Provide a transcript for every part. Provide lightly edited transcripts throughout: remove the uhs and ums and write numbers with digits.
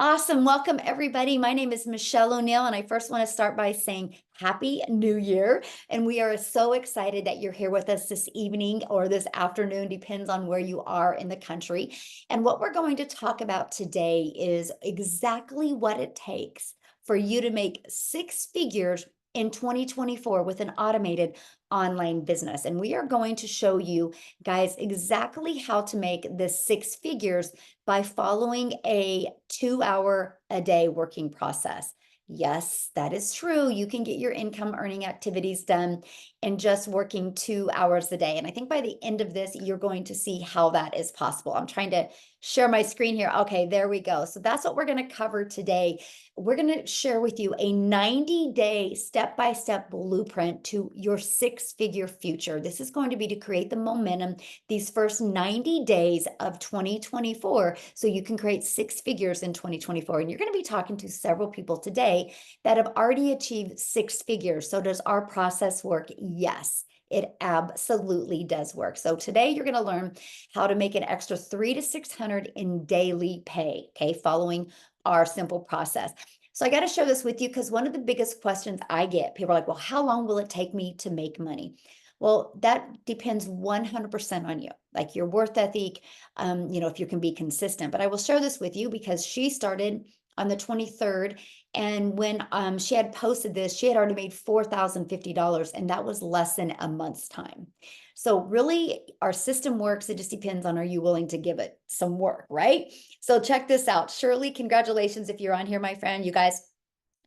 Awesome. Welcome, everybody. My name is Michelle O'Neill, and I first want to start by saying Happy New Year. And we are so excited that you're here with us this evening or this afternoon, depends on where you are in the country. And what we're going to talk about today is exactly what it takes for you to make six figures in 2024 with an automated online business. And we are going to show you guys exactly how to make this six figures by following a 2 hour a day working process. Yes, that is true. You can get your income earning activities done in just working 2 hours a day. And I think by the end of this, you're going to see how that is possible. I'm trying to share my screen here. Okay, there we go. So that's what we're going to cover today. We're going to share with you a 90-day step-by-step blueprint to your six-figure future. This is going to be to create the momentum these first 90 days of 2024 so you can create six figures in 2024. And you're going to be talking to several people today that have already achieved six figures. So does our process work? Yes. It absolutely does work. So today you're going to learn how to make an extra 300 to 600 in daily pay, okay, following our simple process. So I got to share this with you because one of the biggest questions I get, people are like, well, how long will it take me to make money? Well, that depends 100% on you, like your worth ethic, if you can be consistent. But I will share this with you because she started on the 23rd. And when she had posted this, she had already made $4,050, and that was less than a month's time. So really, our system works. It just depends on, are you willing to give it some work, right? So check this out. Shirley, congratulations if you're on here, my friend. You guys,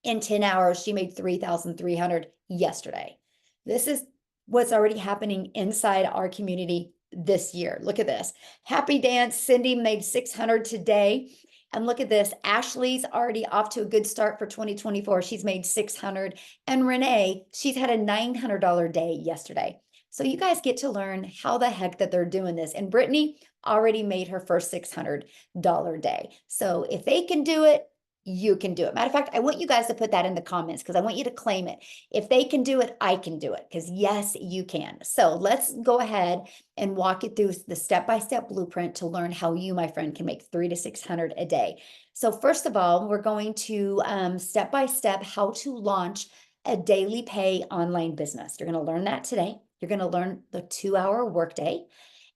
in 10 hours, she made 3,300 yesterday. This is what's already happening inside our community this year. Look at this. Happy dance. Cindy made 600 today. And look at this. Ashley's already off to a good start for 2024. She's made 600. And Renee, she's had a $900 day yesterday. So you guys get to learn how the heck that they're doing this. And Brittany already made her first $600 day. So if they can do it, you can do it. Matter of fact, I want you guys to put that in the comments because I want you to claim it. If they can do it, I can do it, because yes, you can. So let's go ahead and walk it through the step-by-step blueprint to learn how you, my friend, can make 300 to 600 a day. So first of all, we're going to step-by-step how to launch a daily pay online business. You're going to learn that today. You're going to learn the 2-hour workday.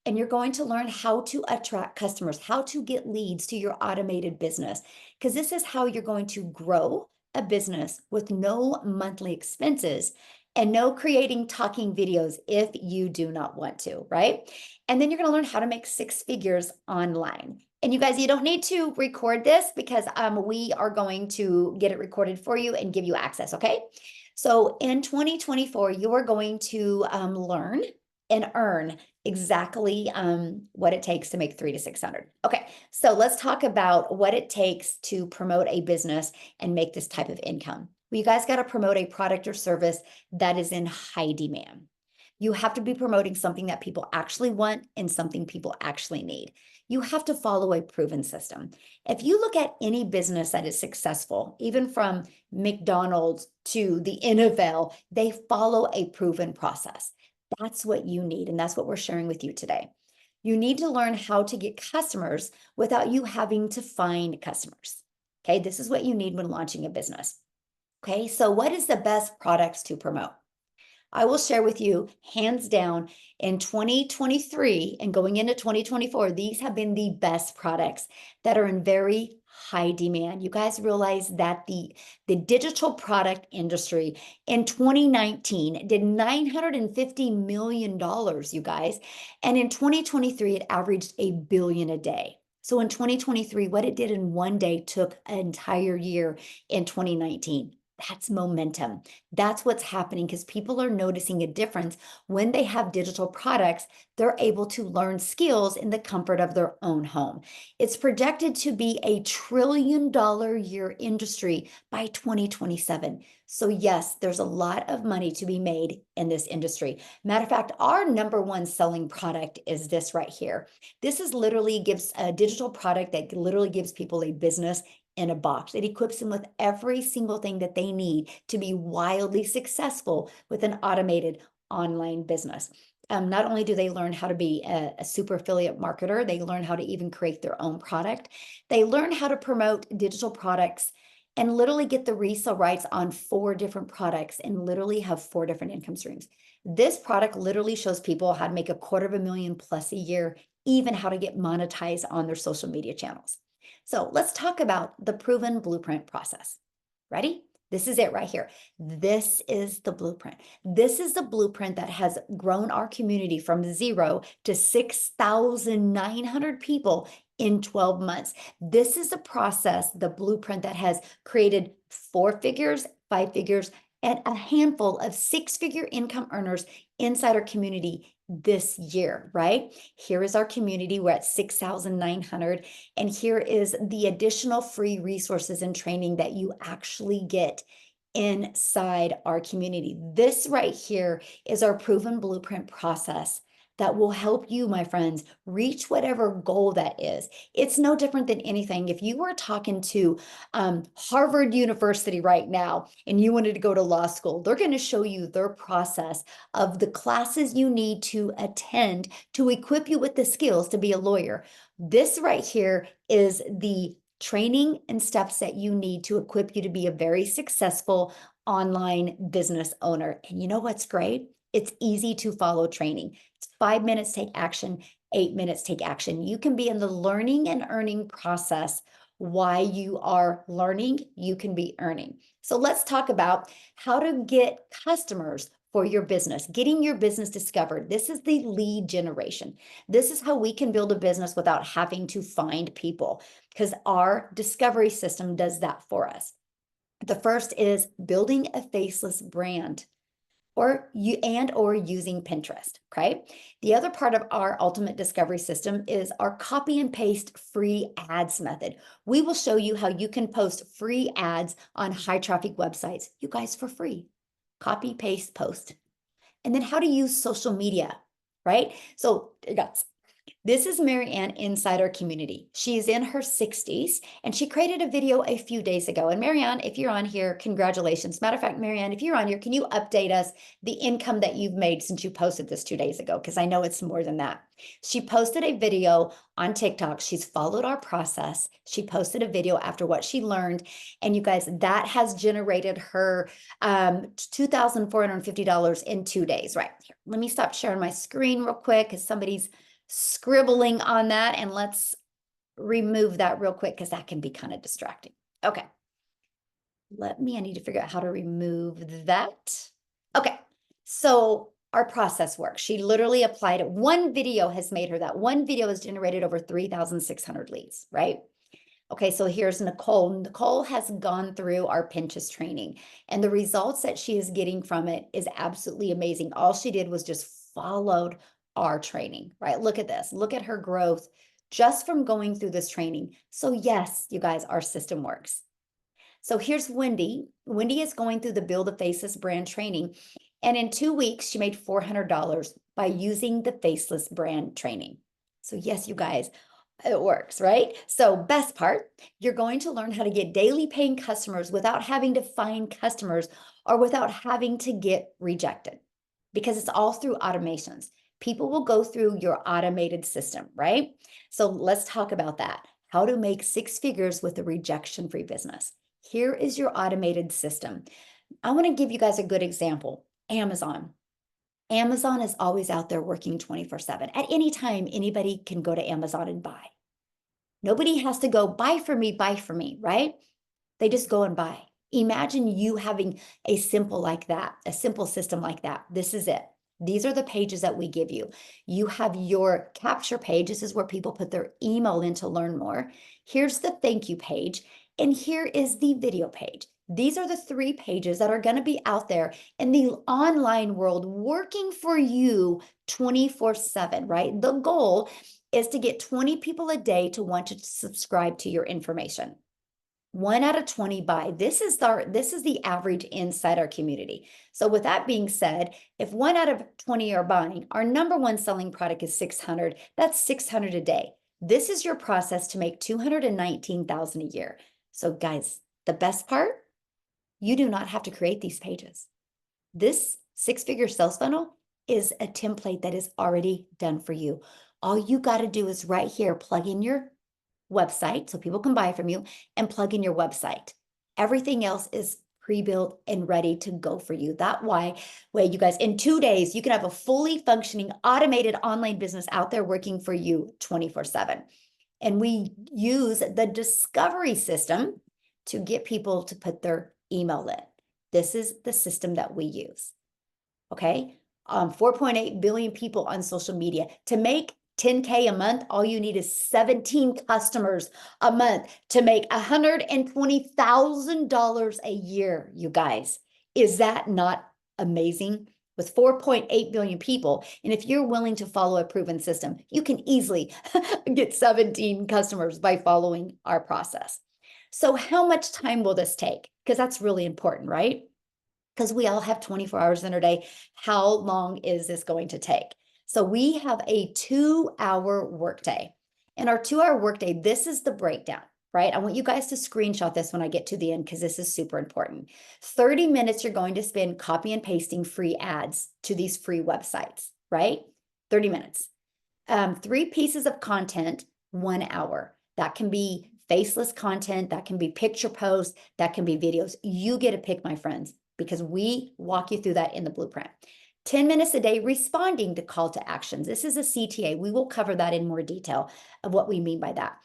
And you're going to learn how to attract customers, how to get leads to your automated business, because this is how you're going to grow a business with no monthly expenses and no creating talking videos if you do not want to, right? And then you're going to learn how to make six figures online. And you guys, you don't need to record this because we are going to get it recorded for you and give you access, okay? So in 2024, you are going to learn and earn exactly what it takes to make 300 to 600. Okay, so let's talk about what it takes to promote a business and make this type of income. Well, you guys got to promote a product or service that is in high demand. You have to be promoting something that people actually want and something people actually need. You have to follow a proven system. If you look at any business that is successful, even from McDonald's to the NFL, they follow a proven process. That's what you need, and that's what we're sharing with you today. You need to learn how to get customers without you having to find customers. Okay, this is what you need when launching a business. Okay, so what is the best products to promote? I will share with you, hands down, in 2023 and going into 2024, these have been the best products that are in very high demand. You guys realize that the digital product industry in 2019 did $950 million, you guys. And in 2023, it averaged $1 billion a day. So in 2023, what it did in one day took an entire year in 2019. That's momentum. That's what's happening because people are noticing a difference when they have digital products. They're able to learn skills in the comfort of their own home. It's projected to be a $1 trillion year industry by 2027. So yes, there's a lot of money to be made in this industry. Matter of fact, our number one selling product is this right here. This is literally gives a digital product that literally gives people a business in a box. It equips them with every single thing that they need to be wildly successful with an automated online business. not only do they learn how to be a super affiliate marketer, they learn how to even create their own product. They learn how to promote digital products and literally get the resale rights on 4 different products and literally have 4 different income streams. This product literally shows people how to make $250,000 plus a year, even how to get monetized on their social media channels. So let's talk about the proven blueprint process. Ready? This is it right here. This is the blueprint. This is the blueprint that has grown our community from 0 to 6,900 people in 12 months. This is the process, the blueprint that has created 4 figures, 5 figures, and a handful of 6-figure income earners inside our community this year, right? Here is our community. We're at 6,900. And here is the additional free resources and training that you actually get inside our community. This right here is our proven blueprint process that will help you, my friends, reach whatever goal that is. It's no different than anything. If you were talking to Harvard University right now and you wanted to go to law school, they're going to show you their process of the classes you need to attend to equip you with the skills to be a lawyer. This right here is the training and steps that you need to equip you to be a very successful online business owner. And you know what's great? It's easy to follow training. It's 5 minutes, take action, 8 minutes, take action. You can be in the learning and earning process. While you are learning, you can be earning. So let's talk about how to get customers for your business, getting your business discovered. This is the lead generation. This is how we can build a business without having to find people, because our discovery system does that for us. The first is building a faceless brand or using Pinterest, okay? The other part of our ultimate discovery system is our copy and paste free ads method. We will show you how you can post free ads on high traffic websites, you guys, for free. Copy, paste, post. And then how to use social media, right? So guys, this is Marianne inside our community. She's in her 60s and she created a video a few days ago. And Marianne, if you're on here, congratulations. Matter of fact, Marianne, if you're on here, can you update us the income that you've made since you posted this 2 days ago? Because I know it's more than that. She posted a video on TikTok. She's followed our process. She posted a video after what she learned. And you guys, that has generated her $2,450 in 2 days. Right here. Let me stop sharing my screen real quick because somebody's scribbling on that, and let's remove that real quick because that can be kind of distracting. Okay. I need to figure out how to remove that. Okay. So our process works. She literally applied it. One video has made her that. One video has generated over 3,600 leads, right? Okay, so here's Nicole. Nicole has gone through our Pinterest training, and the results that she is getting from it is absolutely amazing. All she did was just followed our training, right? Look at this. Look at her growth just from going through this training. So yes, you guys, our system works. So here's Wendy. Wendy is going through the Build a Faceless brand training. And in 2 weeks, she made $400 by using the Faceless brand training. So yes, you guys, it works, right? So best part, you're going to learn how to get daily paying customers without having to find customers or without having to get rejected, because it's all through automations. People will go through your automated system, right? So let's talk about that. How to make 6 figures with a rejection-free business. Here is your automated system. I want to give you guys a good example. Amazon. Amazon is always out there working 24/7. At any time, anybody can go to Amazon and buy. Nobody has to go buy for me, right? They just go and buy. Imagine you having a simple like that, a simple system like that. This is it. These are the pages that we give you. You have your capture page. This is where people put their email in to learn more. Here's the thank you page. And here is the video page. These are the 3 pages that are going to be out there in the online world working for you 24/7, right? The goal is to get 20 people a day to want to subscribe to your information. 1 out of 20 buy. This is the average inside our community. So with that being said, if 1 out of 20 are buying, our number 1 selling product is 600. That's 600 a day. This is your process to make 219,000 a year. So guys, the best part, you do not have to create these pages. This 6-figure sales funnel is a template that is already done for you. All you got to do is right here, plug in your website so people can buy from you and plug in your website. Everything else is pre-built and ready to go for you. That way you guys, in 2 days, you can have a fully functioning automated online business out there working for you 24/7. And we use the discovery system to get people to put their email in. This is the system that we use. Okay. 4.8 billion people on social media. To make 10K a month, all you need is 17 customers a month to make $120,000 a year, you guys. Is that not amazing? With 4.8 billion people, and if you're willing to follow a proven system, you can easily get 17 customers by following our process. So how much time will this take? Because that's really important, right? Because we all have 24 hours in a day. How long is this going to take? So we have a 2-hour workday. In our 2-hour workday, this is the breakdown, right? I want you guys to screenshot this when I get to the end because this is super important. 30 minutes you're going to spend copy and pasting free ads to these free websites, right? 30 minutes. 3 pieces of content, 1 hour. That can be faceless content, that can be picture posts, that can be videos. You get to pick, my friends, because we walk you through that in the blueprint. 10 minutes a day responding to call to actions. This is a CTA. We will cover that in more detail of what we mean by that.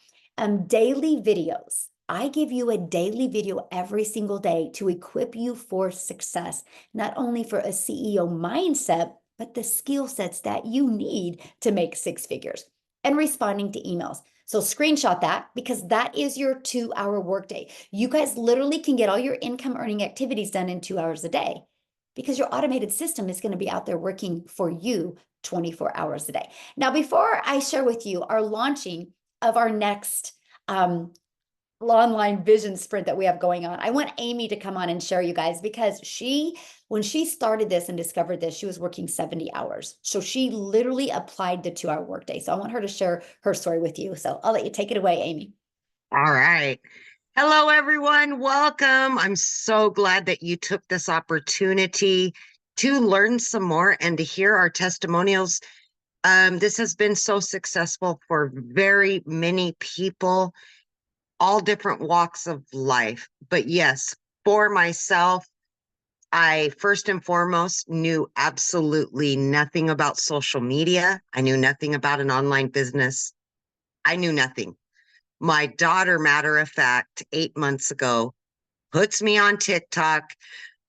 Daily videos. I give you a daily video every single day to equip you for success, not only for a CEO mindset, but the skill sets that you need to make 6 figures, and responding to emails. So screenshot that because that is your 2-hour workday. You guys literally can get all your income earning activities done in 2 hours a day because your automated system is going to be out there working for you 24 hours a day. Now, before I share with you our launching of our next online vision sprint that we have going on, I want Amy to come on and share, you guys, because when she started this and discovered this, she was working 70 hours. So she literally applied the 2-hour workday. So I want her to share her story with you. So I'll let you take it away, Amy. All right. Hello, everyone. Welcome. I'm so glad that you took this opportunity to learn some more and to hear our testimonials. This has been so successful for very many people, all different walks of life. But yes, for myself, I first and foremost knew absolutely nothing about social media. I knew nothing about an online business. I knew nothing. My daughter, matter of fact, 8 months ago, puts me on TikTok.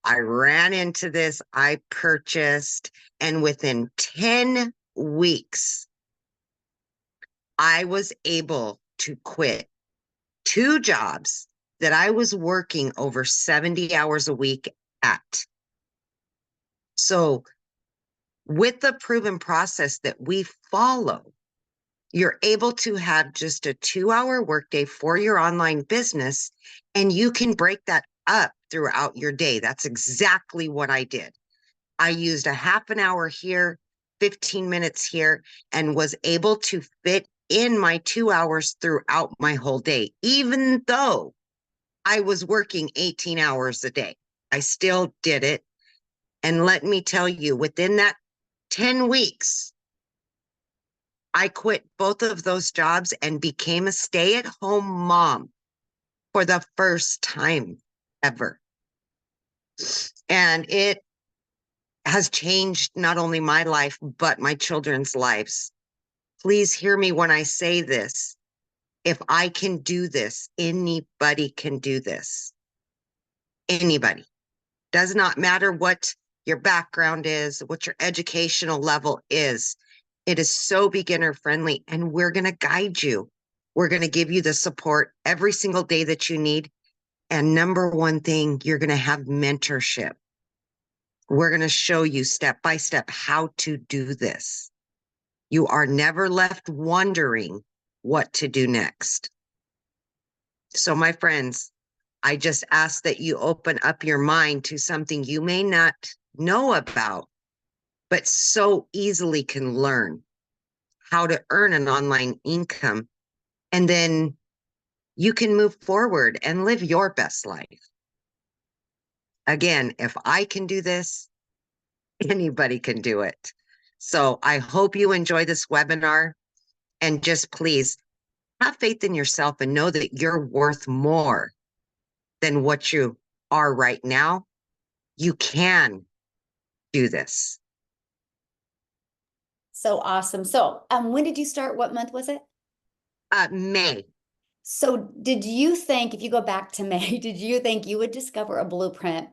I ran into this, I purchased, and within 10 weeks, I was able to quit 2 jobs that I was working over 70 hours a week at. So, with the proven process that we follow, you're able to have just a 2-hour workday for your online business, and you can break that up throughout your day. That's exactly what I did. I used a half an hour here, 15 minutes here, and was able to fit in my 2 hours throughout my whole day, even though I was working 18 hours a day. I still did it. And let me tell you, within that 10 weeks, I quit both of those jobs and became a stay-at-home mom for the first time ever. And it has changed not only my life, but my children's lives. Please hear me when I say this. If I can do this, anybody can do this. Anybody. Does not matter what your background is, what your educational level is. It is so beginner friendly, and we're going to guide you. We're going to give you the support every single day that you need. And number one thing, you're going to have mentorship. We're going to show you step by step how to do this. You are never left wondering what to do next. So, my friends, I just ask that you open up your mind to something you may not know about, but so easily can learn how to earn an online income. And then you can move forward and live your best life. Again, if I can do this, anybody can do it. So I hope you enjoy this webinar, and just please have faith in yourself and know that you're worth more than what you are right now. You can do this. So awesome. So, when did you start? What month was it? May. So, did you think, if you go back to May, did you think you would discover a blueprint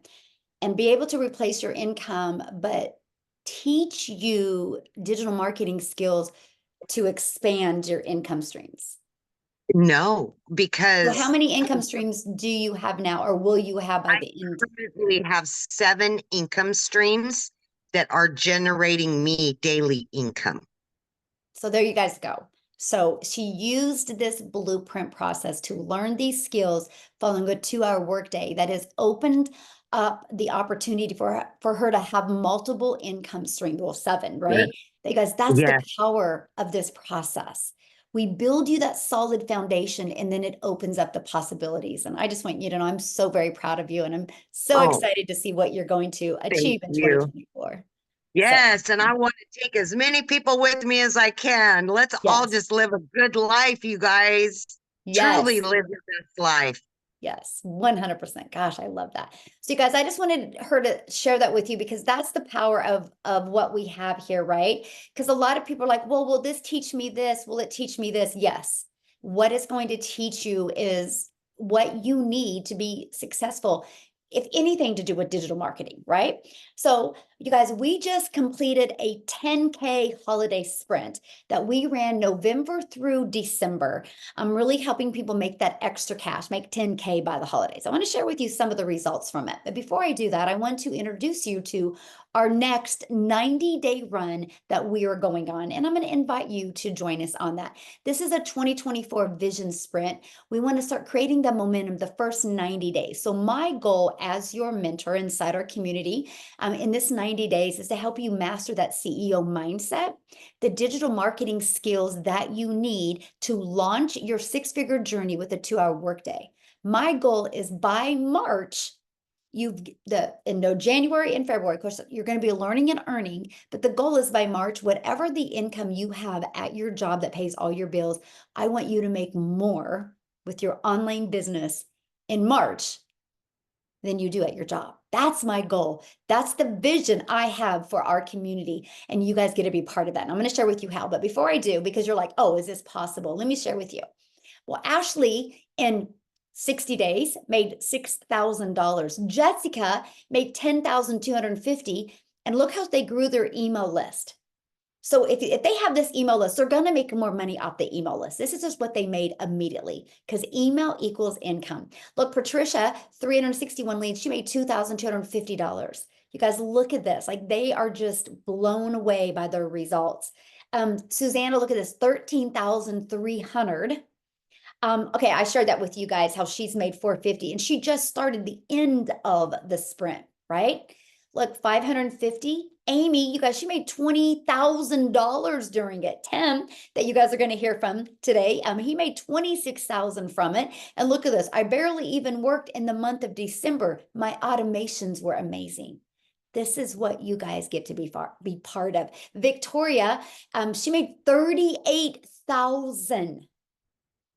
and be able to replace your income, but teach you digital marketing skills to expand your income streams? No, So, how because many income streams do you have now, or will you have by I the end? currently have 7 income streams that are generating me daily income. So there you guys go. So she used this blueprint process to learn these skills following a 2-hour workday that has opened up the opportunity for her to have multiple income streams. Well, 7, Yeah. right? Because that's the Yeah. power of this process. We build you that solid foundation and then it opens up the possibilities. And I just want you to know I'm so very proud of you and I'm so Oh, excited to see what you're going to thank achieve in you. 2024. So, Yes, and I want to take as many people with me as I can. Let's all yes, just live a good life, you guys. Truly yes. live your best life. Yes, 100%. Gosh, I love that. So you guys, I just wanted her to share that with you because that's the power of what we have here, right? Because a lot of people are like, "Well, will this teach me this? Will it teach me this?" Yes. What it's going to teach you is what you need to be successful, if anything to do with digital marketing, right? So, you guys, we just completed a 10K holiday sprint that we ran November through December. I'm really helping people make that extra cash, make 10K by the holidays. I want to share with you some of the results from it. But before I do that, I want to introduce you to our next 90-day run that we are going on. And I'm going to invite you to join us on that. This is a 2024 vision sprint. We want to start creating the momentum the first 90 days. So my goal as your mentor inside our community in this 90 days is to help you master that CEO mindset, the digital marketing skills that you need to launch your 6-figure journey with a 2-hour workday. My goal is by March, January and February, of course, you're going to be learning and earning, but the goal is by March, whatever the income you have at your job that pays all your bills, I want you to make more with your online business in March than you do at your job. That's my goal. That's the vision I have for our community. And you guys get to be part of that. And I'm going to share with you how. But before I do, because you're like, oh, is this possible? Let me share with you. Well, Ashley in 60 days made $6,000. Jessica made 10,250. And look how they grew their email list. So if they have this email list, they're going to make more money off the email list. This is just what they made immediately because email equals income. Look, Patricia, 361 leads. She made $2,250. You guys look at this. Like they are just blown away by their results. Susanna, look at this, 13,300. Okay, I shared that with you guys, how she's made 450 and she just started the end of the sprint, right? Look, 550. Amy, you guys, she made $20,000 during it. Tim, that you guys are going to hear from today, he made 26,000 from it. And look at this. I barely even worked in the month of December. My automations were amazing. This is what you guys get to be part of. Victoria, she made 38,000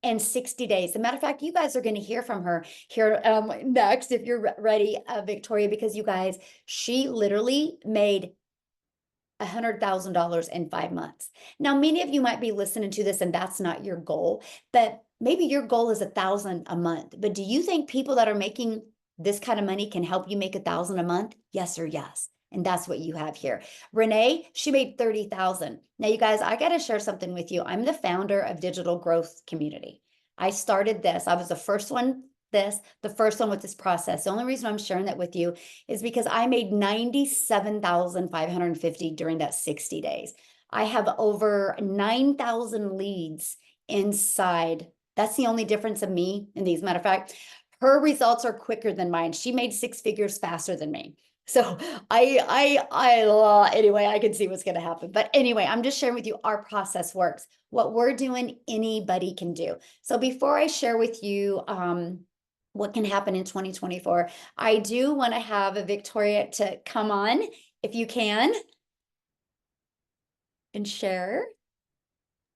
in 60 days. As a matter of fact, you guys are going to hear from her here next if you're ready, Victoria, because you guys, she literally made $100,000 in 5 months. Now, many of you might be listening to this and that's not your goal, but maybe your goal is 1,000 a month. But do you think people that are making this kind of money can help you make 1,000 a month? Yes or yes. And that's what you have here. Renee, she made 30,000. Now, you guys, I got to share something with you. I'm the founder of Digital Growth Community. I started this. I was the first one with this process. The only reason I'm sharing that with you is because I made 97,550 during that 60 days. I have over 9,000 leads inside. That's the only difference of me in these. Matter of fact, her results are quicker than mine. She made 6 figures faster than me. So anyway, I can see what's going to happen. But anyway, I'm just sharing with you our process works. What we're doing, anybody can do. So before I share with you what can happen in 2024, I do want to have a Victoria to come on if you can. and share.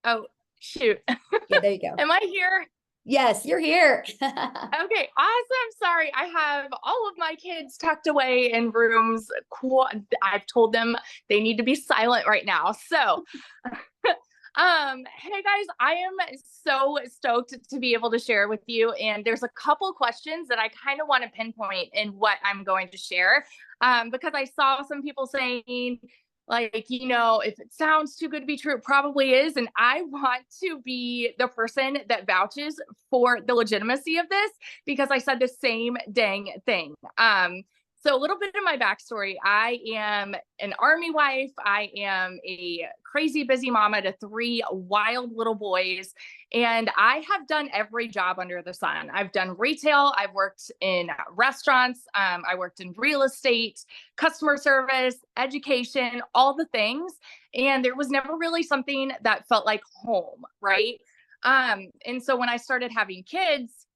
Oh, shoot. Yeah, there you go. Am I here? Yes, you're here. Okay, awesome. Sorry, I have all of my kids tucked away in rooms. I've told them they need to be silent right now. So, hey guys, I am so stoked to be able to share with you. And there's a couple questions that I kind of want to pinpoint in what I'm going to share. Because I saw some people saying, like, if it sounds too good to be true, it probably is. And I want to be the person that vouches for the legitimacy of this because I said the same dang thing. So a little bit of my backstory. I am an Army wife. I am a crazy busy mama to 3 wild little boys. And I have done every job under the sun. I've done retail. I've worked in restaurants. I worked in real estate, customer service, education, all the things. And there was never really something that felt like home, right? And so when I started having kids,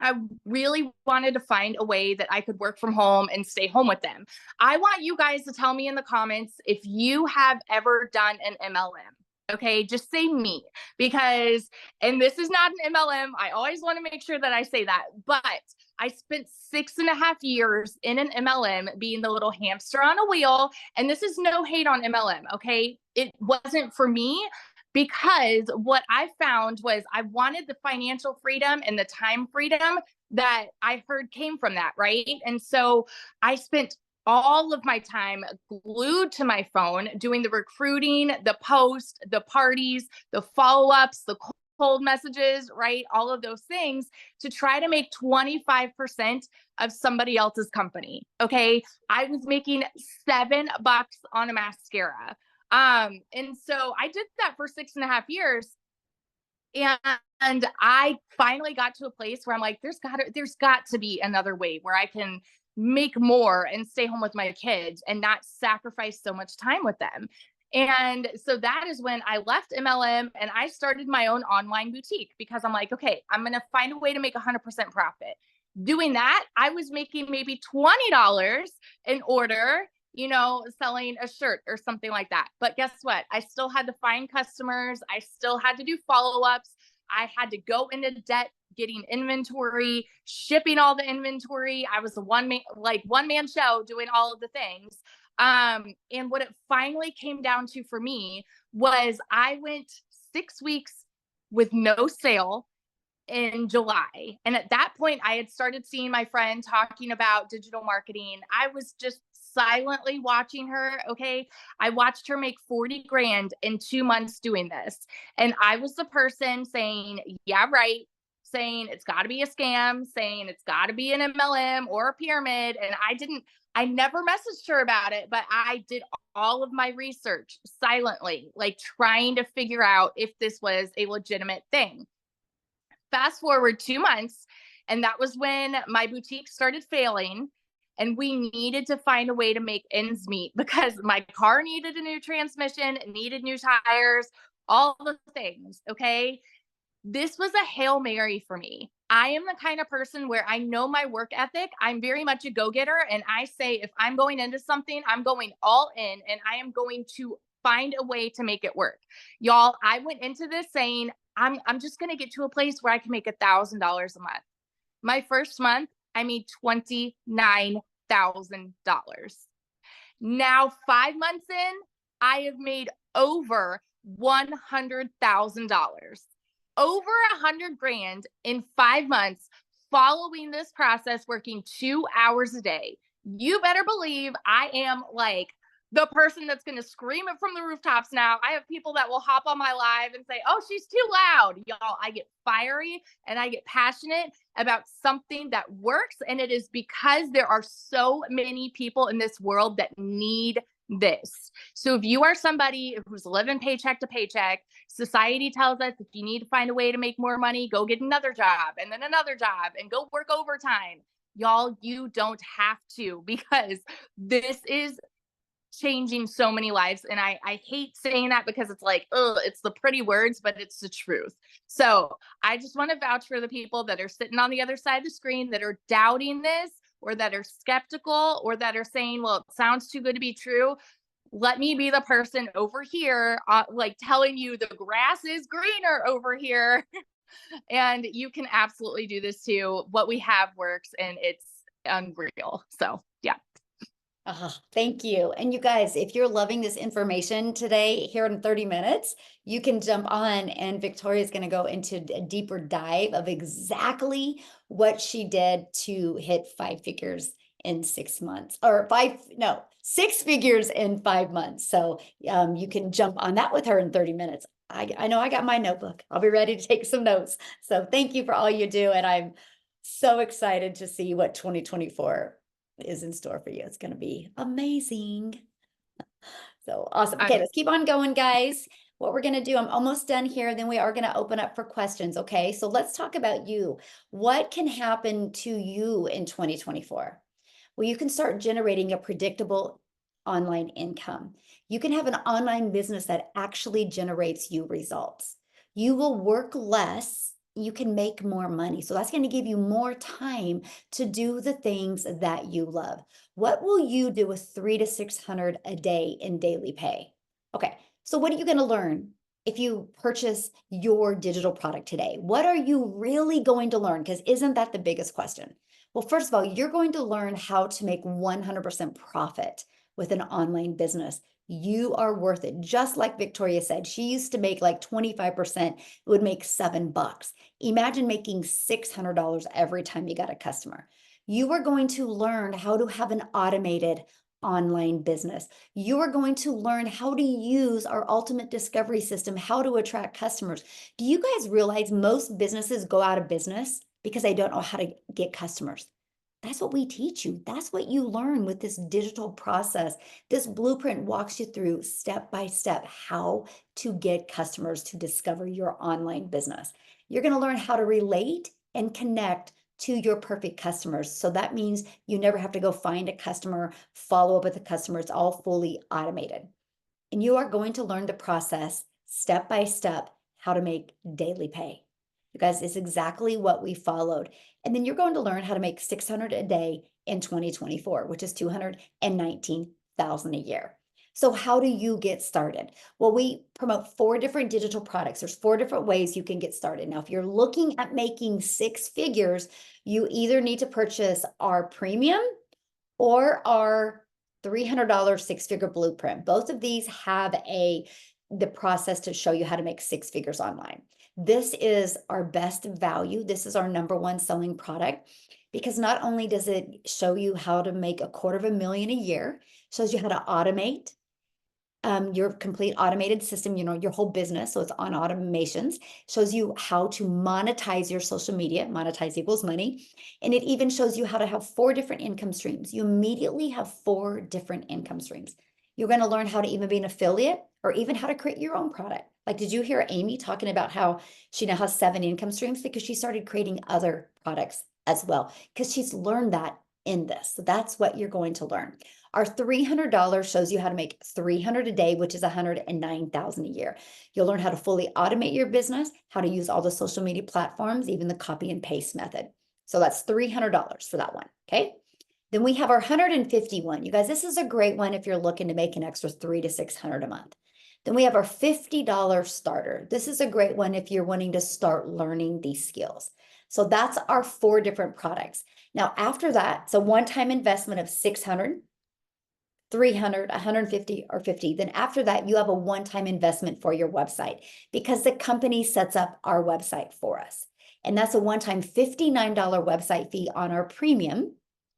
I really wanted to find a way that I could work from home and stay home with them. I want you guys to tell me in the comments if you have ever done an MLM. Okay, just say me because, and this is not an MLM. I always want to make sure that I say that, but I spent 6.5 years in an MLM being the little hamster on a wheel. And this is no hate on MLM. Okay. It wasn't for me because what I found was I wanted the financial freedom and the time freedom that I heard came from that. Right. And so I spent all of my time glued to my phone doing the recruiting, the post, the parties, the follow-ups, the cold messages, right? All of those things to try to make 25% of somebody else's company. Okay. I was making $7 on a mascara. And so I did that for 6.5 years. And I finally got to a place where I'm like, there's got to be another way where I can make more and stay home with my kids and not sacrifice so much time with them. And so that is when I left MLM and I started my own online boutique because I'm like, okay, I'm going to find a way to make 100% profit. Doing that, I was making maybe $20 an order, selling a shirt or something like that. But guess what? I still had to find customers. I still had to do follow-ups. I had to go into debt getting inventory, shipping all the inventory. I was a one man show doing all of the things. And what it finally came down to for me was I went 6 weeks with no sale in July. And at that point, I had started seeing my friend talking about digital marketing. I was just silently watching her. Okay. I watched her make 40 grand in 2 months doing this. And I was the person saying, yeah, right. Saying it's got to be a scam, saying it's got to be an MLM or a pyramid. And I never messaged her about it, but I did all of my research silently, like trying to figure out if this was a legitimate thing. Fast forward 2 months, and that was when my boutique started failing. And we needed to find a way to make ends meet because my car needed a new transmission, needed new tires, all the things. Okay. This was a Hail Mary for me. I am the kind of person where I know my work ethic. I'm very much a go-getter. And I say, if I'm going into something, I'm going all in and I am going to find a way to make it work. Y'all, I went into this saying, I'm just going to get to a place where I can make $1,000 a month. My first month, I made $29,000. Now, 5 months in, I have made over $100,000. Over 100 grand in 5 months following this process, working 2 hours a day. You better believe I am like the person that's going to scream it from the rooftops now. I have people that will hop on my live and say, oh, she's too loud. Y'all, I get fiery and I get passionate about something that works. And it is because there are so many people in this world that need this. So if you are somebody who's living paycheck to paycheck, society tells us if you need to find a way to make more money, go get another job and then another job and go work overtime. Y'all, you don't have to, because this is changing so many lives. And I hate saying that because it's like, oh, it's the pretty words, but it's the truth. So I just want to vouch for the people that are sitting on the other side of the screen that are doubting this, or that are skeptical, or that are saying, well, it sounds too good to be true. let me be the person over here, like telling you the grass is greener over here. And you can absolutely do this too. What we have works and it's unreal. So, yeah. Thank you. And you guys, if you're loving this information today, here in 30 minutes, you can jump on and Victoria is going to go into a deeper dive of exactly what she did to hit 5 figures in 6 months, or six figures in 5 months. So you can jump on that with her in 30 minutes. I know I got my notebook. I'll be ready to take some notes. So thank you for all you do. And I'm so excited to see what 2024 is in store for you. It's going to be amazing. So awesome. Okay, let's keep on going, guys. What we're going to do, I'm almost done here. Then we are going to open up for questions. Okay, so let's talk about you. What can happen to you in 2024? Well, you can start generating a predictable online income. You can have an online business that actually generates you results. You will work less. You can make more money. So that's going to give you more time to do the things that you love. What will you do with 300 to 600 a day in daily pay? Okay, so what are you going to learn if you purchase your digital product today? What are you really going to learn? Because isn't that the biggest question? Well, first of all, you're going to learn how to make 100% profit with an online business. You are worth it. Just like Victoria said, she used to make like 25%, it would make $7. Imagine making $600 every time you got a customer. You are going to learn how to have an automated online business. You are going to learn how to use our ultimate discovery system, how to attract customers. Do you guys realize most businesses go out of business because they don't know how to get customers? That's what we teach you. That's what you learn with this digital process. This blueprint walks you through step by step how to get customers to discover your online business. You're going to learn how to relate and connect to your perfect customers. So that means you never have to go find a customer, follow up with a customer. It's all fully automated. And you are going to learn the process step by step, how to make daily pay. You guys, it's exactly what we followed. And then you're going to learn how to make 600 a day in 2024, which is 219,000 a year. So how do you get started? Well, we promote 4 different digital products. There's 4 different ways you can get started. Now, if you're looking at making 6 figures, you either need to purchase our premium or our $300 6-figure blueprint. Both of these have the process to show you how to make 6 figures online. This is our best value. This is our #1 selling product because not only does it show you how to make $250,000 a year, shows you how to automate your complete automated system, your whole business. So it's on automations, shows you how to monetize your social media, monetize equals money. And it even shows you how to have 4 different income streams. You immediately have 4 different income streams. You're going to learn how to even be an affiliate or even how to create your own product. Like, did you hear Amy talking about how she now has 7 income streams because she started creating other products as well, because she's learned that in this. So that's what you're going to learn. Our $300 shows you how to make 300 a day, which is 109,000 a year. You'll learn how to fully automate your business, how to use all the social media platforms, even the copy and paste method. So that's $300 for that one. Okay. Then we have our 151. You guys, this is a great one if you're looking to make an extra 300 to 600 a month. Then we have our $50 starter. This is a great one if you're wanting to start learning these skills. So that's our 4 different products. Now, after that, it's a one-time investment of 600, 300, 150, or 50. Then after that, you have a one-time investment for your website because the company sets up our website for us. And that's a one-time $59 website fee on our premium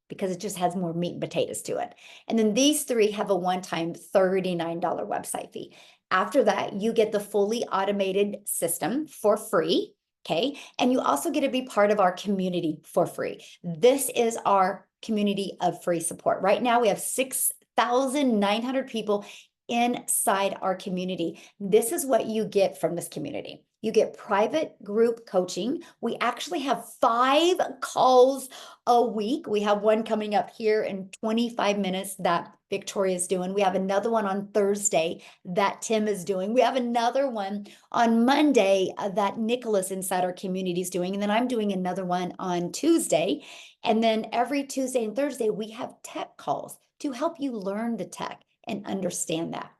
because it just has more meat and potatoes to it. And then these 3 have a one-time $39 website fee. After that, you get the fully automated system for free. Okay. And you also get to be part of our community for free. This is our community of free support. Right now, we have 6,900 people inside our community. This is what you get from this community. You get private group coaching. We actually have 5 calls a week. We have one coming up here in 25 minutes that Victoria is doing. We have another one on Thursday that Tim is doing. We have another one on Monday that Nicholas inside our community is doing. And then I'm doing another one on Tuesday. And then every Tuesday and Thursday, we have tech calls to help you learn the tech and understand that.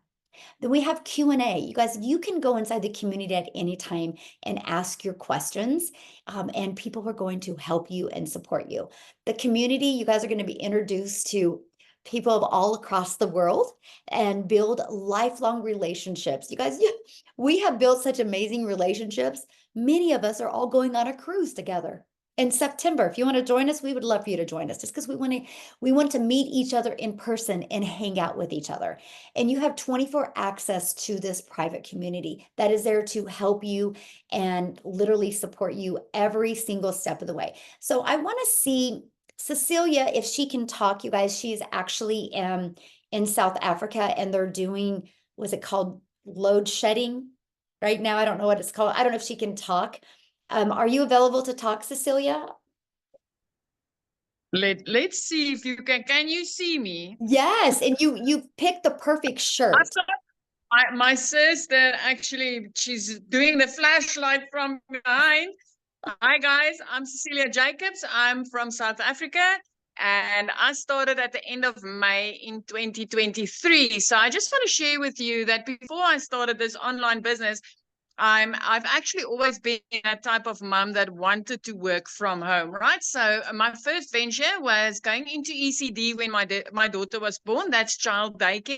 Then we have Q&A. You guys, you can go inside the community at any time and ask your questions, and people are going to help you and support you. The community, you guys are going to be introduced to people of all across the world and build lifelong relationships. You guys, we have built such amazing relationships. Many of us are all going on a cruise together in September. If you want to join us, we would love for you to join us, just because we want to meet each other in person and hang out with each other. And you have 24 access to this private community that is there to help you and literally support you every single step of the way. So I want to see Cecilia, if she can talk, you guys. She's actually in South Africa, and they're doing, was it called load shedding right now? I don't know what it's called. I don't know if she can talk. Are you available to talk, Cecilia? Let's see if you can you see me? Yes, and you picked the perfect shirt. My sister, actually, she's doing the flashlight from behind. Hi guys, I'm Cecilia Jacobs. I'm from South Africa, and I started at the end of May in 2023. So I just want to share with you that before I started this online business, I've actually always been that type of mom that wanted to work from home, right? So my first venture was going into ECD when my daughter was born. That's child daycare,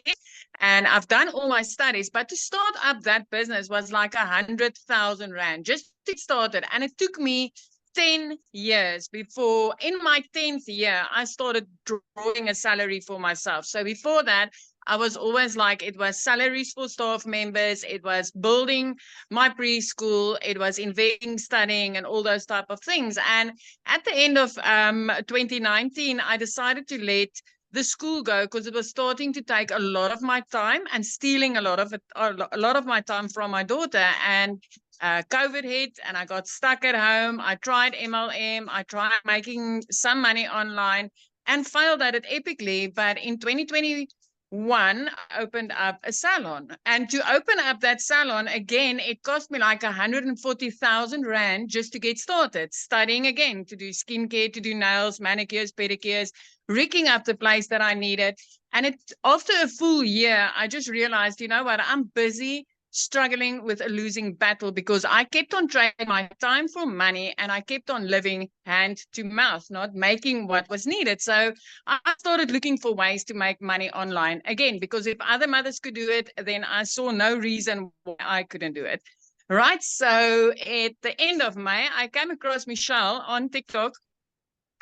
and I've done all my studies. But to start up that business was like 100,000 rand just to start it, and it took me 10 years before, in my 10th year, I started drawing a salary for myself. So before that, I was always like, it was salaries for staff members, it was building my preschool, it was investing, studying, and all those type of things. And at the end of 2019, I decided to let the school go because it was starting to take a lot of my time and stealing a lot of my time from my daughter. And COVID hit and I got stuck at home. I tried MLM, I tried making some money online and failed at it epically. But in 2021, I opened up a salon. And to open up that salon, again, it cost me like 140,000 Rand just to get started, studying again, to do skincare, to do nails, manicures, pedicures, rigging up the place that I needed. And after a full year, I just realized, you know what, I'm busy struggling with a losing battle because I kept on trading my time for money and I kept on living hand to mouth, not making what was needed. So I started looking for ways to make money online again, because if other mothers could do it, then I saw no reason why I couldn't do it. Right. So at the end of May, I came across Michelle on TikTok.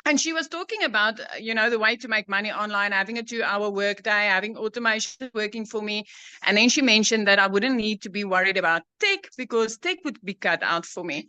And she was talking about, the way to make money online, having a 2-hour workday, having automation working for me. And then she mentioned that I wouldn't need to be worried about tech because tech would be cut out for me.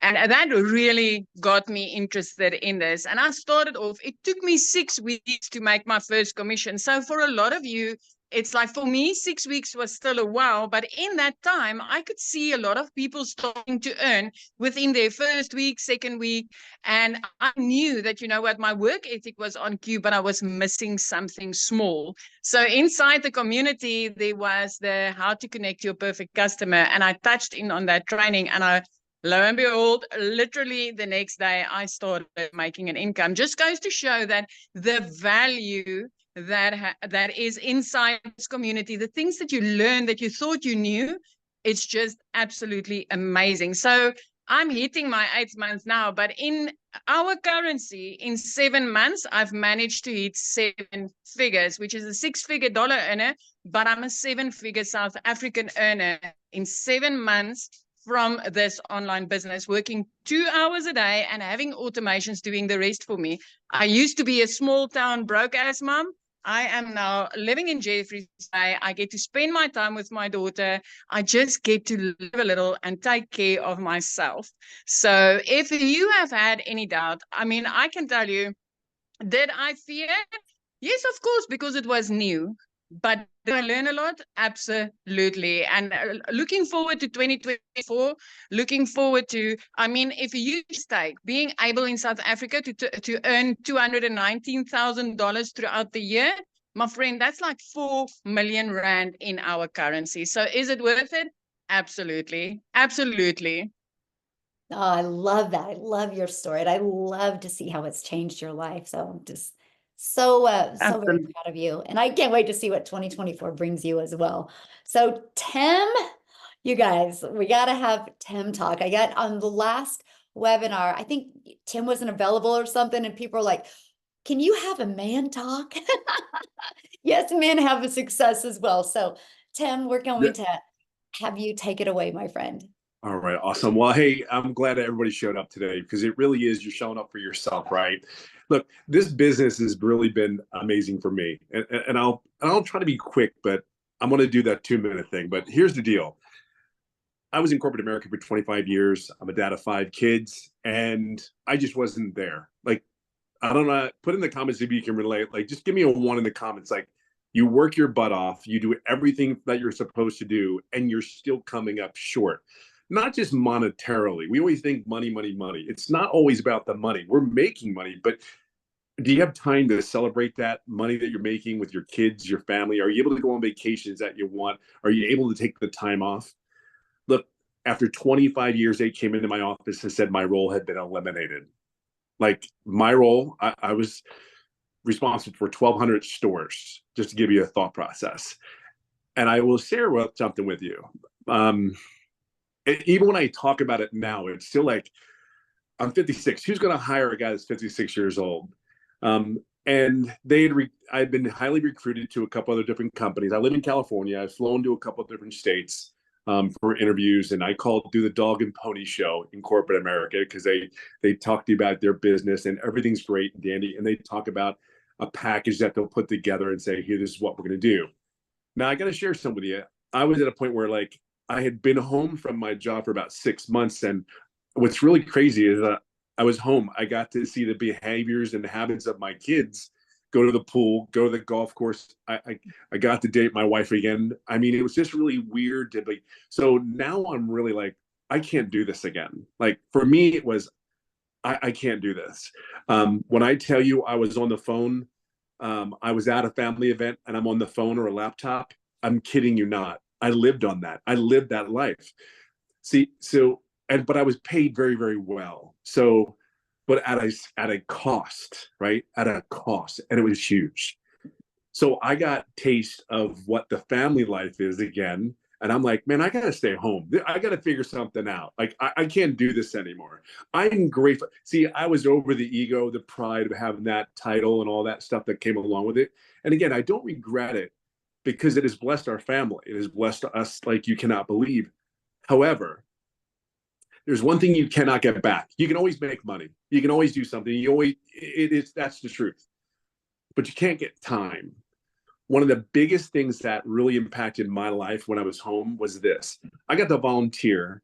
And that really got me interested in this. And I started off, it took me 6 weeks to make my first commission. So for a lot of you, it's like, for me, 6 weeks was still a while. But in that time, I could see a lot of people starting to earn within their first week, second week. And I knew that, my work ethic was on cue, but I was missing something small. So inside the community, there was the how to connect your perfect customer. And I touched in on that training, and lo and behold, literally the next day, I started making an income. Just goes to show that the value that is inside this community, the things that you learn that you thought you knew, it's just absolutely amazing. So I'm hitting my 8th month now, but in our currency, in 7 months, I've managed to hit 7 figures, which is a 6-figure dollar earner, but I'm a 7-figure South African earner in 7 months from this online business, working 2 hours a day and having automations doing the rest for me. I used to be a small town broke ass mom. I am now living in Jeffreys Bay. I get to spend my time with my daughter. I just get to live a little and take care of myself. So if you have had any doubt, I can tell you, did I fear? Yes, of course, because it was new. But did I learn a lot? Absolutely. And looking forward to 2024, looking forward to, if you stake being able in South Africa to earn $219,000 throughout the year, my friend, that's like 4 million Rand in our currency. So is it worth it? Absolutely. Absolutely. Oh, I love that. I love your story. And I love to see how it's changed your life. So I'm just So very Absolutely. proud of you. And I can't wait to see what 2024 brings you as well. So Tim, you guys, we got to have Tim talk. I got on the last webinar, I think Tim wasn't available or something, and people are like, can you have a man talk? Yes, men have a success as well. So Tim, we're going to have you take it away, my friend. All right, awesome. Well, hey, I'm glad that everybody showed up today because it really is you're showing up for yourself, right? Look, this business has really been amazing for me, and I'll try to be quick, but I'm going to do that 2-minute thing. But here's the deal: I was in corporate America for 25 years. I'm a dad of 5 kids, and I just wasn't there. Like, I don't know. Put in the comments if you can relate. Like, just give me a 1 in the comments. Like, you work your butt off, you do everything that you're supposed to do, and you're still coming up short. Not just monetarily. We always think money, money, money. It's not always about the money. We're making money, but do you have time to celebrate that money that you're making with your kids, your family? Are you able to go on vacations that you want? Are you able to take the time off? Look, after 25 years, they came into my office and said my role had been eliminated. Like, my role, I was responsible for 1,200 stores, just to give you a thought process. And I will share something with you. Even when I talk about it now, it's still like, I'm 56. Who's going to hire a guy that's 56 years old? And I've been highly recruited to a couple other different companies. I live in California. I've flown to a couple of different states for interviews, and I call do the dog and pony show in corporate America because they talk to you about their business and everything's great and dandy, and they talk about a package that they'll put together and say, here, this is what we're going to do. Now, I got to share some with you. I was at a point where, like, I had been home from my job for about 6 months, and what's really crazy is that I was home. I got to see the behaviors and habits of my kids. Go to the pool, go to the golf course. I got to date my wife again. I mean, it was just really weird to be. So now I'm really like, I can't do this again. Like, for me, it was, I can't do this. When I tell you I was on the phone, I was at a family event and I'm on the phone or a laptop, I'm kidding you not. I lived on that. I lived that life. See, but I was paid very, very well. So, but at a cost, right? At a cost, and it was huge. So I got taste of what the family life is again, and I'm like, man, I gotta stay home. I gotta figure something out. Like, I can't do this anymore. I'm grateful. See, I was over the ego, the pride of having that title and all that stuff that came along with it. And again, I don't regret it because it has blessed our family. It has blessed us like you cannot believe. However, there's one thing you cannot get back. You can always make money. You can always do something. That's the truth. But you can't get time. One of the biggest things that really impacted my life when I was home was this. I got to volunteer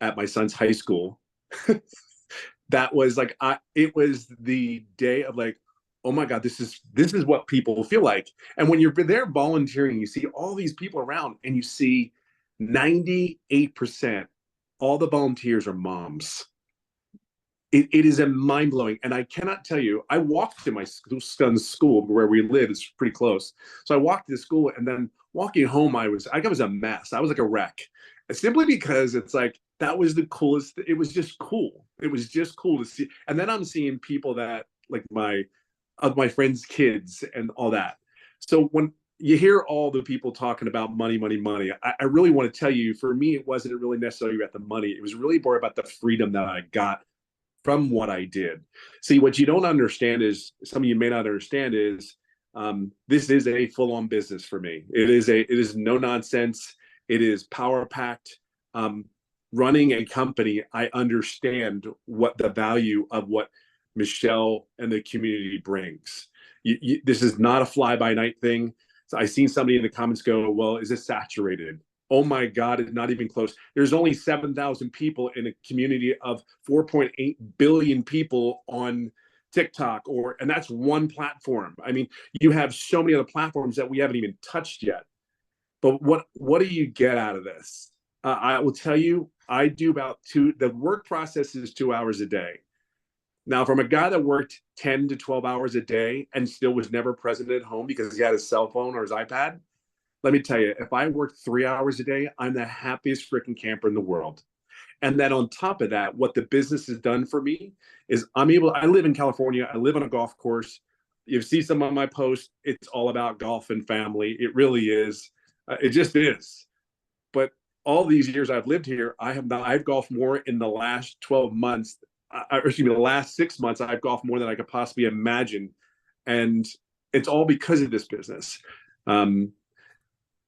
at my son's high school. That was like, it was the day of like, oh my God, this is what people feel like. And when you're there volunteering, you see all these people around and you see 98%, all the volunteers are moms. It is a mind-blowing. And I cannot tell you, I walked to my son's school where we live. It's pretty close. So I walked to the school, and then walking home, I was a mess. I was like a wreck. Simply because it's like, that was the coolest. It was just cool. It was just cool to see. And then I'm seeing people that like my friends' kids and all that. So when you hear all the people talking about money, money, money, I really want to tell you, for me, it wasn't really necessarily about the money. It was really more about the freedom that I got from what I did. See, what you don't understand is, some of you may not understand is, this is a full-on business for me. It is no nonsense. It is power packed. Running a company, I understand what the value of what Michelle and the community brings. This is not a fly-by-night thing. So I seen somebody in the comments go, well, is it saturated? Oh my God, it's not even close. There's only 7,000 people in a community of 4.8 billion people on TikTok, and that's one platform. I mean, you have so many other platforms that we haven't even touched yet. But what do you get out of this? I will tell you, I do the work process is 2 hours a day. Now, from a guy that worked 10 to 12 hours a day and still was never present at home because he had his cell phone or his iPad, let me tell you, if I worked 3 hours a day, I'm the happiest freaking camper in the world. And then on top of that, what the business has done for me is I live in California. I live on a golf course. you see some of my posts, it's all about golf and family. It really is. It just is. But all these years I've lived here, I've golfed more in the last 12 months, the last 6 months, I've golfed more than I could possibly imagine. And it's all because of this business.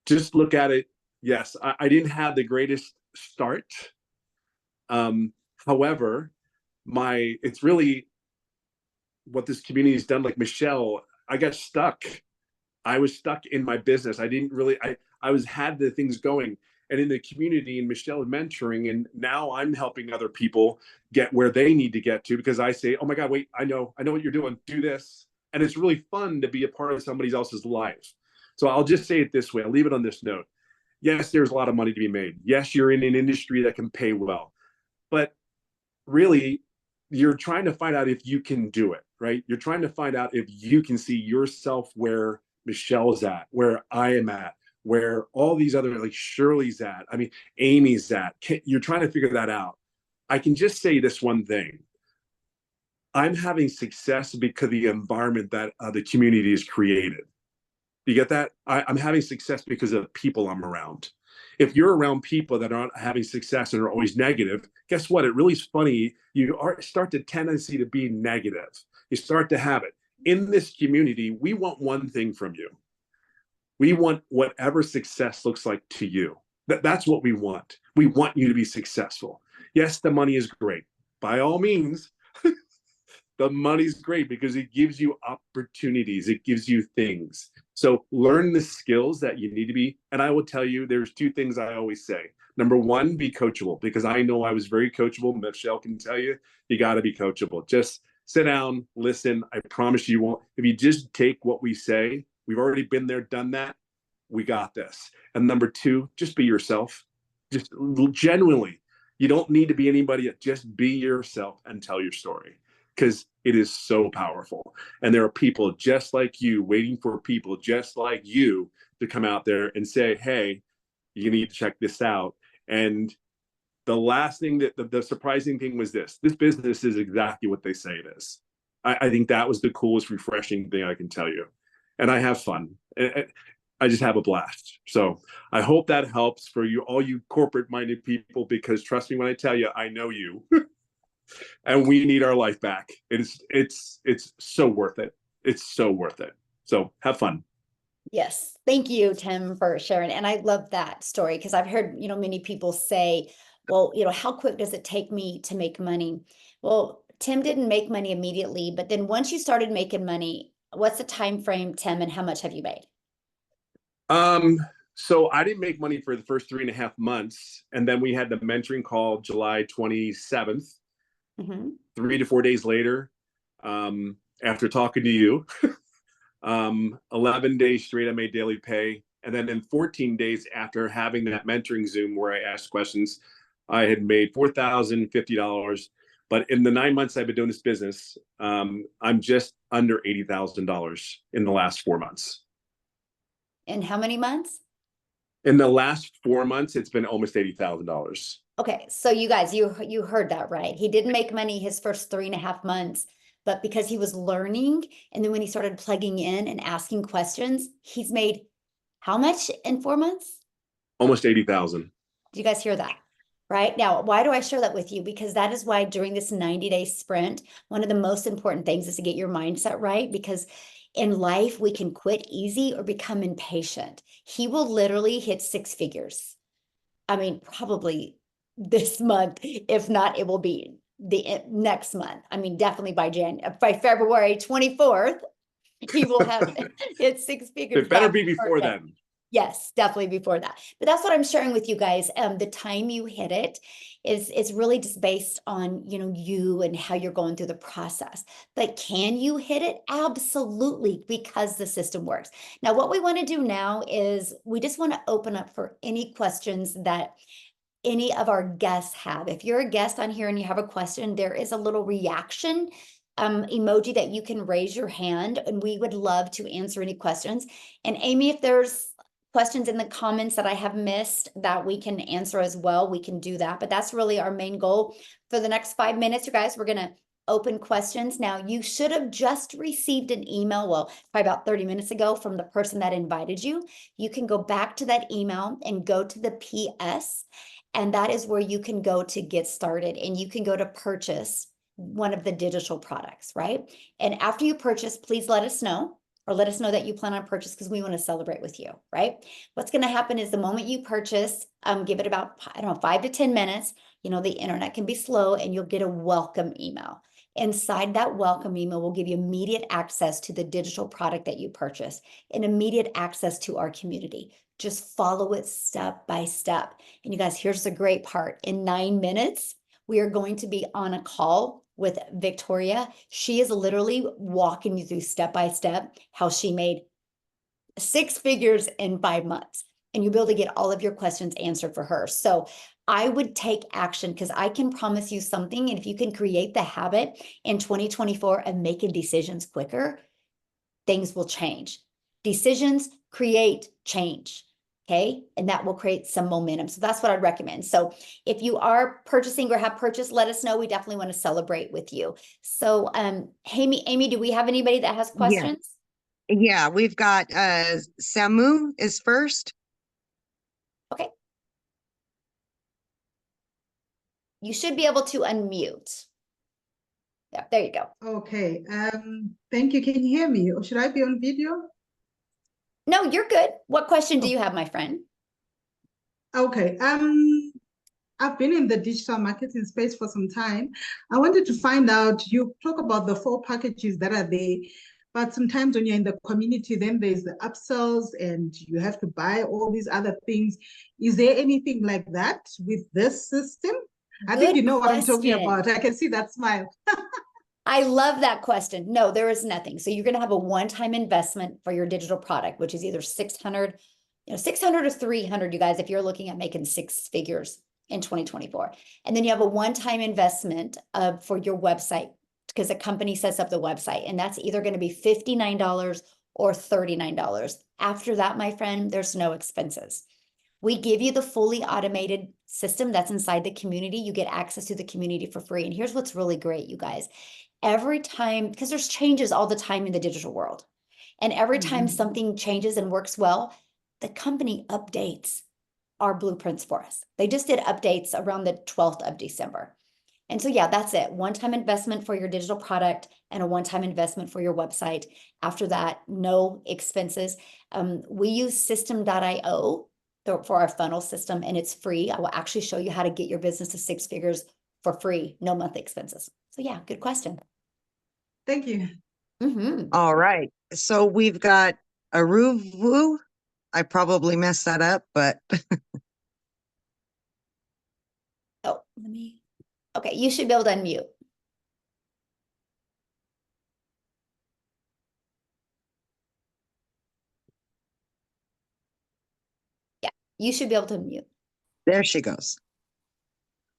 Just look at it. Yes, I didn't have the greatest start. However, it's really what this community has done. Like Michelle, I got stuck. I was stuck in my business. I had the things going, and in the community, and Michelle mentoring, and now I'm helping other people get where they need to get to, because I say, oh my God, wait, I know what you're doing. Do this. And it's really fun to be a part of somebody else's life. So I'll just say it this way. I'll leave it on this note. Yes, there's a lot of money to be made. Yes, you're in an industry that can pay well, but really, you're trying to find out if you can do it, right? You're trying to find out if you can see yourself where Michelle's at, where I am at, where all these other, like Shirley's at, I mean, Amy's at. You're trying to figure that out. I can just say this one thing. I'm having success because of the environment that the community has created. You get that? I'm having success because of the people I'm around. If you're around people that aren't having success and are always negative, guess what? It really is funny. You start the tendency to be negative. You start to have it. In this community, we want one thing from you. We want whatever success looks like to you. That's what we want. We want you to be successful. Yes, the money is great. By all means, the money's great because it gives you opportunities. It gives you things. So learn the skills that you need to be. And I will tell you, there's 2 things I always say. Number 1, be coachable, because I know I was very coachable. Michelle can tell you, you got to be coachable. Just sit down, listen. I promise you won't. If you just take what we say, we've already been there, done that. We got this. And number 2, just be yourself. Just genuinely. You don't need to be anybody. Just be yourself and tell your story, because it is so powerful. And there are people just like you waiting for people just like you to come out there and say, hey, you need to check this out. And the last thing the surprising thing was this business is exactly what they say it is. I think that was the coolest, refreshing thing I can tell you. And I have fun. I just have a blast. So I hope that helps for you, all you corporate minded people, because trust me when I tell you, I know you. And we need our life back. It's so worth it. It's so worth it. So have fun. Yes. Thank you, Tim, for sharing. And I love that story, because I've heard, many people say, well, how quick does it take me to make money? Well, Tim didn't make money immediately, but then once you started making money, what's the time frame, Tim, and how much have you made? So I didn't make money for the first 3.5 months. And then we had the mentoring call July 27th. 3 to 4 days later, after talking to you, 11 days straight, I made daily pay. And then in 14 days after having that mentoring Zoom where I asked questions, I had made $4,050. But in the 9 months I've been doing this business, I'm just under $80,000 in the last 4 months. In how many months? In the last 4 months, it's been almost $80,000. Okay, so you guys, you heard that right. He didn't make money his first 3.5 months, but because he was learning, and then when he started plugging in and asking questions, he's made how much in 4 months? Almost 80,000. Do you guys hear that? Right now, why do I share that with you? Because that is why during this 90-day sprint, one of the most important things is to get your mindset right, because in life, we can quit easy or become impatient. He will literally hit 6 figures. I mean, probably this month. If not, it will be the next month. I mean, definitely by February 24th, he will have hit 6 figures. It better be before then. Yes, definitely before that. But that's what I'm sharing with you guys. The time you hit it is really just based on, you and how you're going through the process. But can you hit it? Absolutely, because the system works. Now, what we want to do now is we just want to open up for any questions that any of our guests have. If you're a guest on here and you have a question, there is a little reaction emoji that you can raise your hand, and we would love to answer any questions. And Amy, if there's questions in the comments that I have missed that we can answer as well, we can do that. But that's really our main goal for the next 5 minutes, you guys. We're going to open questions. Now, you should have just received an email, well, probably about 30 minutes ago from the person that invited you. You can go back to that email and go to the PS, and that is where you can go to get started, and you can go to purchase one of the digital products, right? And after you purchase, please let us know, or let us know that you plan on purchase, because we want to celebrate with you, right? What's going to happen is the moment you purchase, give it about, I don't know, 5 to 10 minutes. You know, the internet can be slow, and you'll get a welcome email. Inside that welcome email will give you immediate access to the digital product that you purchase and immediate access to our community. Just follow it step by step. And you guys, here's the great part. In 9 minutes, we are going to be on a call with Victoria. She is literally walking you through step by step how she made 6 figures in 5 months. And you'll be able to get all of your questions answered for her. So I would take action, because I can promise you something. And if you can create the habit in 2024 of making decisions quicker, things will change. Decisions create change. Okay. And that will create some momentum. So that's what I'd recommend. So if you are purchasing or have purchased, let us know. We definitely want to celebrate with you. So, Amy, do we have anybody that has questions? Yeah, we've got Samu is first. Okay. You should be able to unmute. Yeah, there you go. Okay, thank you. Can you hear me, or should I be on video? No, you're good. What question do you have, my friend? Okay, I've been in the digital marketing space for some time. I wanted to find out, you talk about the 4 packages that are there, but sometimes when you're in the community, then there's the upsells and you have to buy all these other things. Is there anything like that with this system? I think you know what I'm talking about. I can see that smile. I love that question. No, there is nothing. So you're going to have a one-time investment for your digital product, which is either 600 or 300, you guys, if you're looking at making 6 figures in 2024. And then you have a one-time investment for your website, because the company sets up the website, and that's either going to be $59 or $39. After that, my friend, there's no expenses. We give you the fully automated system that's inside the community. You get access to the community for free. And here's what's really great, you guys. Every time, because there's changes all the time in the digital world, and every time something changes and works well, the company updates our blueprints for us. They just did updates around the 12th of December. And so, yeah, that's it. One-time investment for your digital product and a one-time investment for your website. After that, no expenses. We use system.io for our funnel system, and it's free. I will actually show you how to get your business to 6 figures for free, no monthly expenses. So yeah, good question. Thank you. All right. So we've got Aruvu. I probably messed that up, but Oh, okay, you should be able to unmute. Yeah, you should be able to unmute. there she goes.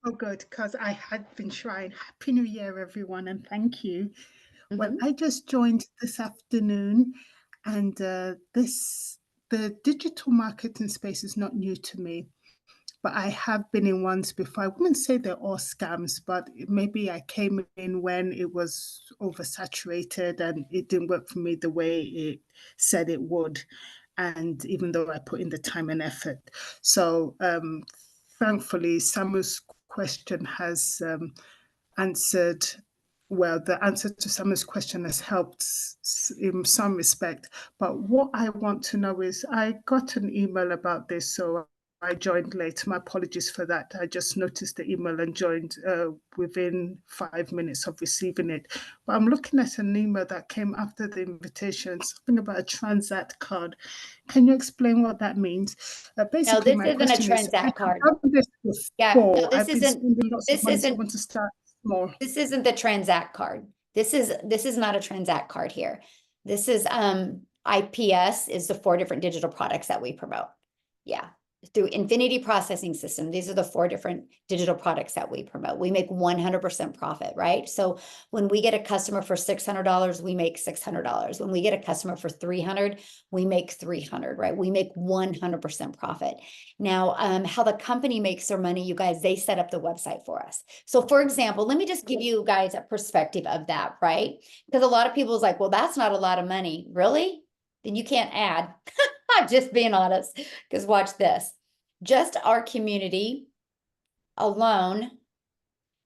Oh, good, because I had been trying. Happy New Year, everyone, and thank you. Well, I just joined this afternoon, and the digital marketing space is not new to me, but I have been in ones before. I wouldn't say they're all scams, but maybe I came in when it was oversaturated and it didn't work for me the way it said it would. And even though I put in the time and effort. So thankfully, Samu's question has answered. Well, the answer to Samu's question has helped in some respect. But what I want to know is, I got an email about this, so I joined late. My apologies for that. I just noticed the email and joined within 5 minutes of receiving it. But I'm looking at an email that came after the invitation, something about a Transact card. Can you explain what that means? Basically, no, this isn't a Transact card. Yeah, no, this isn't the Transact card. This is not a Transact card here. This is IPS is the 4 different digital products that we promote. Yeah. through Infinity Processing System. These are the 4 different digital products that we promote. We make 100% profit, right? So when we get a customer for $600, we make $600. When we get a customer for $300, we make $300, right? We make 100% profit. Now, how the company makes their money, you guys, they set up the website for us. So for example, let me just give you guys a perspective of that, right? Because a lot of people is like, well, that's not a lot of money. Really? Then you can't add. I'm just being honest, because watch this. Just our community alone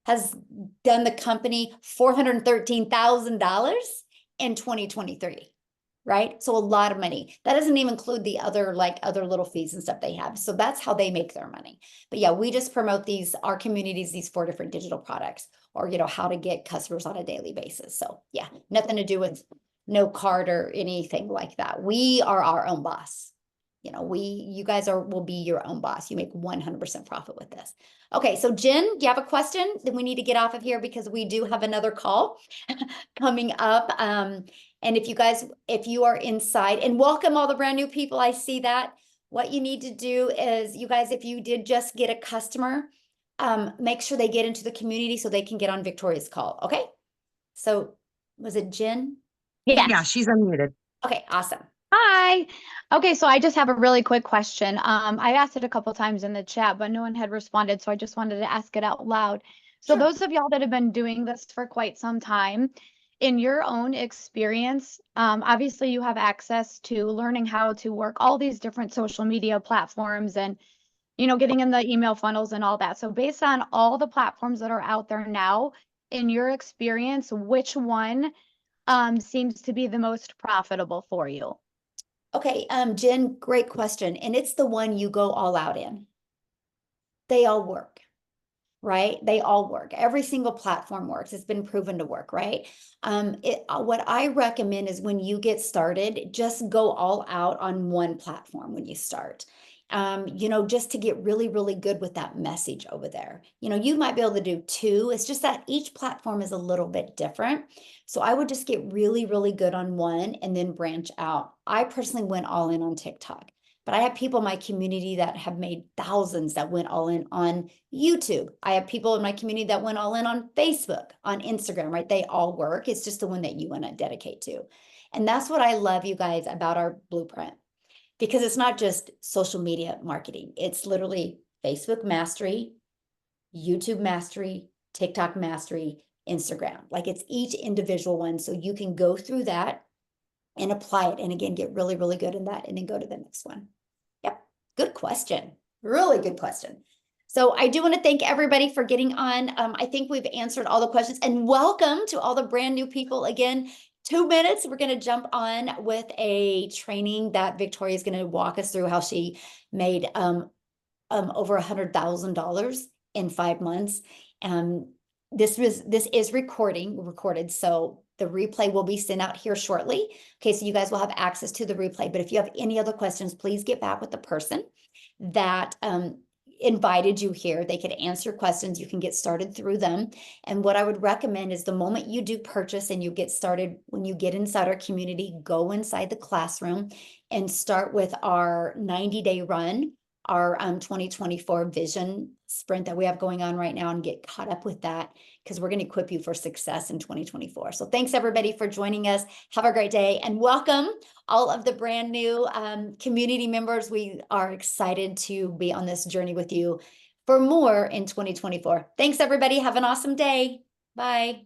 has done the company $413,000 in 2023, right? So a lot of money. That doesn't even include the other little fees and stuff they have. So that's how they make their money. But yeah, we just promote our communities, these 4 different digital products, or how to get customers on a daily basis. So yeah, nothing to do with no card or anything like that. We are our own boss. You guys will be your own boss. You make 100% profit with this. Okay, so Jen, do you have a question? Then we need to get off of here because we do have another call coming up. And if you are inside, and welcome all the brand new people, I see that. What you need to do is, you guys, if you did just get a customer, make sure they get into the community so they can get on Victoria's call, okay? So was it Jen? Yes. Yeah, she's unmuted. Okay, awesome. Hi. Okay, so I just have a really quick question. I asked it a couple times in the chat, but no one had responded, so I just wanted to ask it out loud. So Sure. those of y'all that have been doing this for quite some time, in your own experience, obviously you have access to learning how to work all these different social media platforms and, getting in the email funnels and all that. So based on all the platforms that are out there now, in your experience, which one seems to be the most profitable for you? Okay, Jen, great question. And it's the one you go all out in. They all work, right? They all work. Every single platform works. It's been proven to work, right? What I recommend is when you get started, just go all out on one platform when you start. Just to get really, really good with that message over there. You might be able to do 2. It's just that each platform is a little bit different. So I would just get really, really good on one and then branch out. I personally went all in on TikTok, but I have people in my community that have made thousands that went all in on YouTube. I have people in my community that went all in on Facebook, on Instagram, right? They all work. It's just the one that you want to dedicate to. And that's what I love, you guys, about our blueprint. Because it's not just social media marketing. It's literally Facebook mastery, YouTube mastery, TikTok mastery, Instagram. Like it's each individual one. So you can go through that and apply it. And again, get really, really good in that and then go to the next one. Yep. Good question. Really good question. So I do want to thank everybody for getting on. I think we've answered all the questions, and welcome to all the brand new people. Again, 2 minutes, we're going to jump on with a training that Victoria is going to walk us through how she made over $100,000 in 5 months. This is recorded, so the replay will be sent out here shortly. Okay, so you guys will have access to the replay. But if you have any other questions, please get back with the person that invited you here. They could answer questions. You can get started through them. And what I would recommend is the moment you do purchase and you get started, when you get inside our community, go inside the classroom and start with our 90-day run, our 2024 vision sprint that we have going on right now, and get caught up with that, because we're going to equip you for success in 2024. So thanks everybody for joining us. Have a great day, and welcome all of the brand new community members. We are excited to be on this journey with you for more in 2024. Thanks everybody. Have an awesome day. Bye.